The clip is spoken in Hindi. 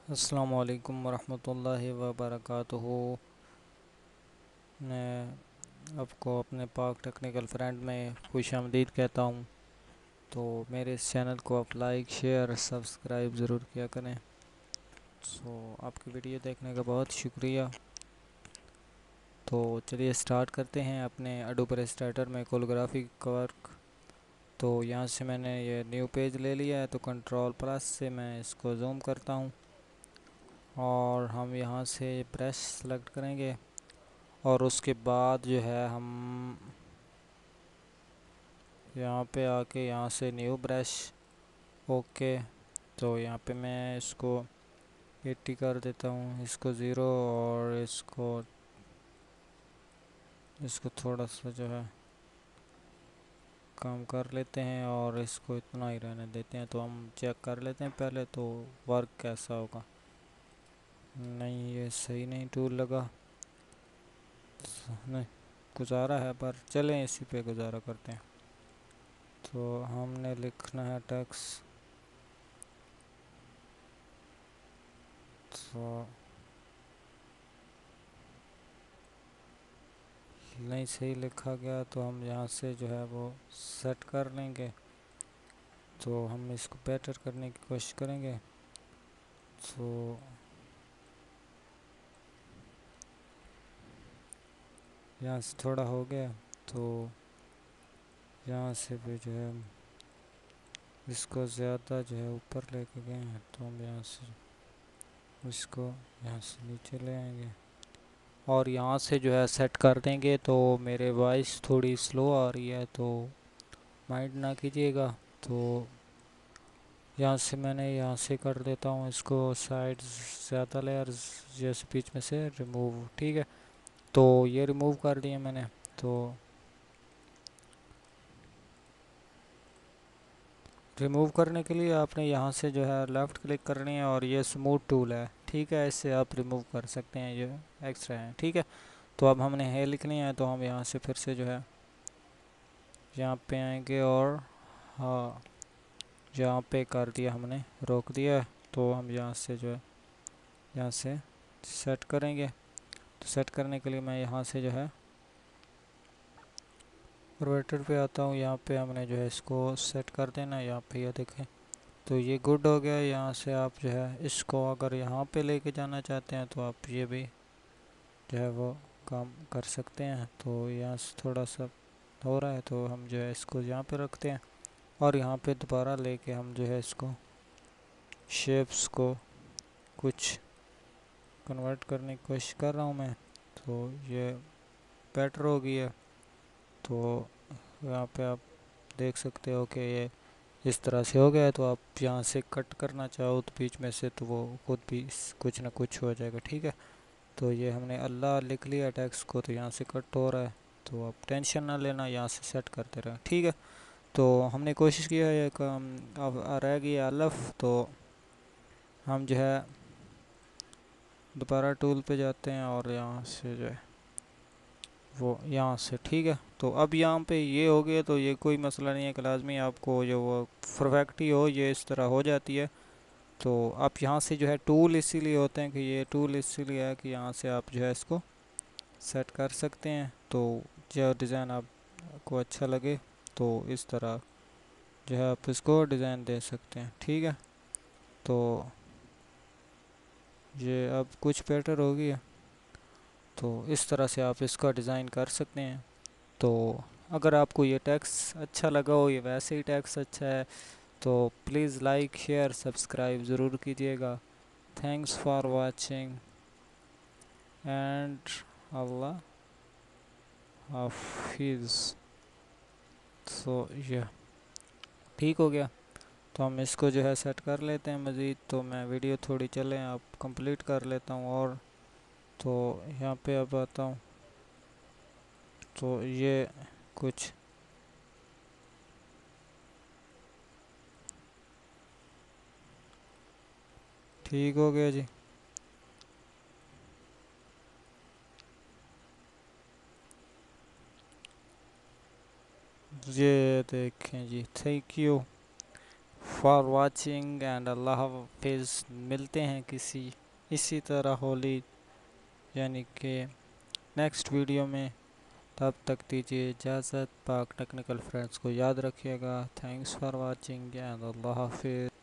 अस्सलामु अलैकुम वरहमतुल्लाहि वबरकातुहू। मैं आपको अपने पाक टेक्निकल फ्रेंड में खुश आमदीद कहता हूँ। तो मेरे इस चैनल को आप लाइक शेयर सब्सक्राइब ज़रूर किया करें। आपकी वीडियो देखने का बहुत शुक्रिया। तो चलिए स्टार्ट करते हैं अपने एडोब इलस्ट्रेटर में कोरियोग्राफी का वर्क। तो यहाँ से मैंने ये न्यू पेज ले लिया है, तो कंट्रोल प्लस से मैं इसको जूम करता हूँ और हम यहाँ से ब्रश सेलेक्ट करेंगे और उसके बाद जो है हम यहाँ पे आके यहाँ से न्यू ब्रश। ओके, तो यहाँ पे मैं इसको 80 कर देता हूँ, इसको 0 और इसको इसको थोड़ा सा जो है कम कर लेते हैं और इसको इतना ही रहने देते हैं। तो हम चेक कर लेते हैं पहले तो वर्क कैसा होगा। नहीं, ये सही नहीं टूल लगा, नहीं गुजारा है, पर चलें इसी पे गुजारा करते हैं। तो हमने लिखना है टेक्स्ट। तो नहीं सही लिखा गया, तो हम यहाँ से जो है वो सेट कर लेंगे। तो हम इसको बेटर करने की कोशिश करेंगे। तो यहाँ से थोड़ा हो गया, तो यहाँ से भी जो है इसको ज़्यादा जो है ऊपर लेके गए हैं, तो हम यहाँ से इसको यहाँ से नीचे ले आएंगे और यहाँ से जो है सेट कर देंगे। तो मेरे वॉइस थोड़ी स्लो आ रही है, तो माइंड ना कीजिएगा। तो यहाँ से मैंने यहाँ से कर देता हूँ इसको साइड ज़्यादा लेयर, जैसे बीच में से रिमूव। ठीक है, तो ये रिमूव कर दिए मैंने। तो रिमूव करने के लिए आपने यहाँ से जो है लेफ़्ट क्लिक करनी है और ये स्मूथ टूल है। ठीक है, इससे आप रिमूव कर सकते हैं, ये एक्स्ट्रा है। ठीक है, तो अब हमने है लिखनी है, तो हम यहाँ से फिर से जो है यहाँ पे आएंगे और हाँ, यहाँ पे कर दिया हमने, रोक दिया। तो हम यहाँ से जो है यहाँ से सेट करेंगे। तो सेट करने के लिए मैं यहाँ से जो है रोटेटर पे आता हूँ। यहाँ पे हमने जो है इसको सेट कर देना। यहाँ पे ये देखें, तो ये गुड हो गया। यहाँ से आप जो है इसको अगर यहाँ पे लेके जाना चाहते हैं तो आप ये भी जो है वो काम कर सकते हैं। तो यहाँ से थोड़ा सा हो रहा है, तो हम जो है इसको यहाँ पे रखते हैं और यहाँ पे दोबारा लेके हम जो है इसको शेप्स को कुछ कन्वर्ट करने की कोशिश कर रहा हूँ मैं। तो ये बेटर हो गई है। तो यहाँ पे आप देख सकते हो कि ये इस तरह से हो गया है। तो आप यहाँ से कट करना चाहो तो बीच में से, तो वो खुद भी कुछ ना कुछ हो जाएगा। ठीक है, तो ये हमने अल्लाह लिख लिया टेक्स्ट को, तो यहाँ से कट हो रहा है। तो आप टेंशन ना लेना, यहाँ से सेट करते रहें। ठीक है, तो हमने कोशिश किया है काम, अब रह गया अल्फ़। तो हम जो है दोबारा टूल पे जाते हैं और यहाँ से जो है वो यहाँ से। ठीक है, तो अब यहाँ पे ये हो गया, तो ये कोई मसला नहीं है कि लाजमी आपको जो वो परफेक्ट ही हो, ये इस तरह हो जाती है। तो आप यहाँ से जो है टूल इसीलिए होते हैं कि ये टूल इसीलिए है कि यहाँ से आप जो है इसको सेट कर सकते हैं। तो जो डिज़ाइन आपको अच्छा लगे, तो इस तरह जो है आप इसको डिज़ाइन दे सकते हैं। ठीक है, तो ये अब कुछ बेटर हो गया। तो इस तरह से आप इसका डिज़ाइन कर सकते हैं। तो अगर आपको ये टैक्स अच्छा लगा हो, ये वैसे ही टैक्स अच्छा है, तो प्लीज़ लाइक शेयर सब्सक्राइब ज़रूर कीजिएगा। थैंक्स फॉर वाचिंग एंड अल्लाह हाफिज़। सो ये ठीक हो गया। तो हम इसको जो है सेट कर लेते हैं मज़ीद। तो मैं वीडियो थोड़ी चले आप कंप्लीट कर लेता हूँ। और तो यहाँ पे अब आता हूँ, तो ये कुछ ठीक हो गया जी। ये देखें जी, thank you for watching and अल्लाह हाफिज़। मिलते हैं किसी इसी तरह होली यानी कि नेक्स्ट वीडियो में। तब तक दीजिए इजाज़त। पाक टेक्निकल फ्रेंड्स को याद रखिएगा। थैंक्स फॉर वाचिंग एंड अल्लाह हाफिज़।